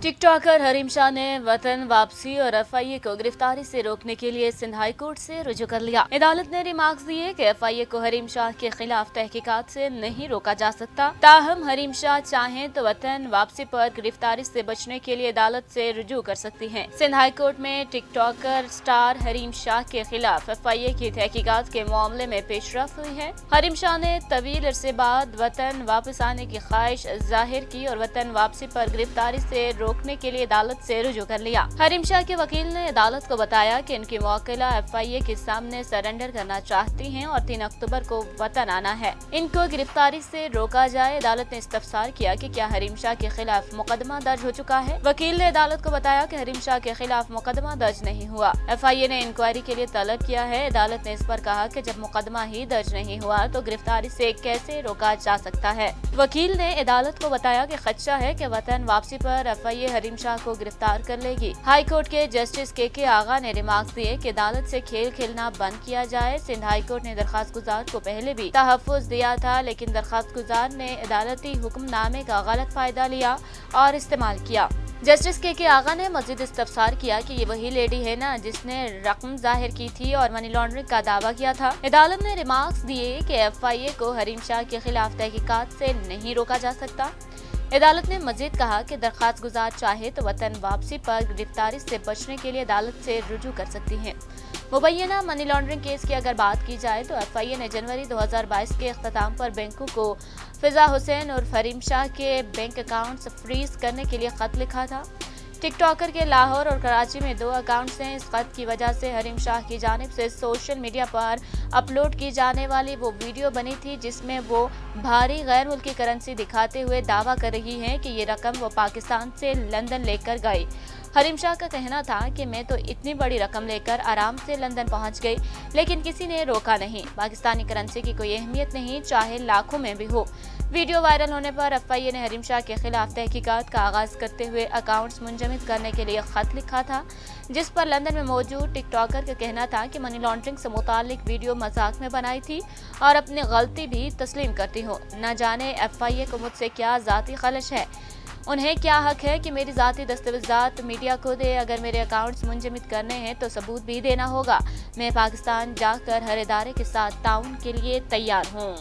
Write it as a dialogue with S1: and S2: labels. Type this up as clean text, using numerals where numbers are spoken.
S1: टिक talker Hareem Shah ने वतन वापसी और FIA को गिरफ्तारी से रोकने के लिए सिंध हाई कोर्ट से रुजू कर लिया। अदालत ने रिमार्क्स दिए कि FIA को हरीम शाह के खिलाफ तहकीकात से नहीं रोका जा सकता। ताहम हरीम शाह चाहें तो वतन वापसी पर गिरफ्तारी से बचने के लिए अदालत से रुजू कर सकती हैं। सिंध हाई कोर्ट में टिक टॉकर स्टार हरीम शाह के खिलाफ FIA की तहकीकात के मामले में पेशरफ हुई है। हरीम शाह ने तवील अरसे बाद वतन वापस आने की ख्वाहिश जाहिर की और वतन वापसी पर गिरफ्तारी से रोकने के लिए अदालत से रुजू कर लिया। हरीम शाह के वकील ने अदालत को बताया कि इनकी मुवक्किला FIA के सामने सरेंडर करना चाहती हैं और 3 अक्टूबर को वतन आना है। इनको गिरफ्तारी से रोका जाए। अदालत ने इस्तफसार किया कि क्या हरीम शाह के खिलाफ मुकदमा दर्ज हो चुका है। वकील ने अदालत को बताया कि हरीम शाह के खिलाफ मुकदमा दर्ज नहीं हुआ। FIA ने इंक्वायरी के लिए तलब किया है। अदालत ने इस पर कहा कि जब मुकदमा ही दर्ज नहीं हुआ तो गिरफ्तारी से कैसे रोका जा सकता है। वकील ने अदालत को बताया कि खदशा है कि वतन वापसी पर FIA हरीम शाह को गिरफ्तार कर लेगी। हाई कोर्ट के जस्टिस KK आगा ने रिमार्क्स दिए कि अदालत से खेल खेलना बंद किया जाए। सिंध हाई कोर्ट ने दरखास्त गुजार को पहले भी तहफ्फुज दिया था, लेकिन दरखास्त गुजार ने अदालती हुक्मनामे का गलत फायदा लिया और इस्तेमाल किया। जस्टिस KK आगा ने मजीद इस्तफसार किया कि ये वही लेडी है ना जिसने रकम जाहिर की थी और मनी लॉन्ड्रिंग का दावा किया था। अदालत ने रिमार्क्स दिए कि FIA को हरीम शाह के खिलाफ तहकीकात से नहीं रोका जा सकता। अदालत ने मजीद कहा कि दरखास्त गुजार चाहे तो वतन वापसी पर गिरफ्तारी से बचने के लिए अदालत से रुजू कर सकती है। मुबैना मनी लॉन्ड्रिंग केस की अगर बात की जाए तो FIA ने जनवरी 2022 के अख्ताम पर बैंकों को फिजा हुसैन और हरीम शाह के बैंक अकाउंट्स फ्रीज करने के लिए खत लिखा था। टिक टॉकर के लाहौर और कराची में 2 अकाउंट्स हैं। इस खत की वजह से हरीम शाह की जानिब से सोशल मीडिया पर अपलोड की जाने वाली वो वीडियो बनी थी जिसमें वो भारी गैर मुल्की करेंसी दिखाते हुए दावा कर रही हैं कि ये रकम वो पाकिस्तान से लंदन लेकर गई। हरीम शाह का कहना था कि मैं तो इतनी बड़ी रकम लेकर आराम से लंदन पहुंच गई, लेकिन किसी ने रोका नहीं। पाकिस्तानी करेंसी की कोई अहमियत नहीं, चाहे लाखों में भी हो। वीडियो वायरल होने पर FIA ने हरीम शाह के खिलाफ तहकीकात का आगाज करते हुए अकाउंट्स मुंजमद करने के लिए खत लिखा था, जिस पर लंदन में मौजूद टिक टॉकर का कहना था कि मनी लॉन्ड्रिंग से मुतालिक वीडियो मजाक में बनाई थी और अपनी गलती भी तस्लीम करती हूँ। न जाने FIA को मुझसे क्या जाती खलश है, उन्हें क्या हक है कि मेरी जाती दस्तावेजात मीडिया को दे। अगर मेरे अकाउंट्स मुंजमद करने हैं तो सबूत भी देना होगा। मैं पाकिस्तान जाकर हर इदारे के साथ ताउन के लिए तैयार हूँ।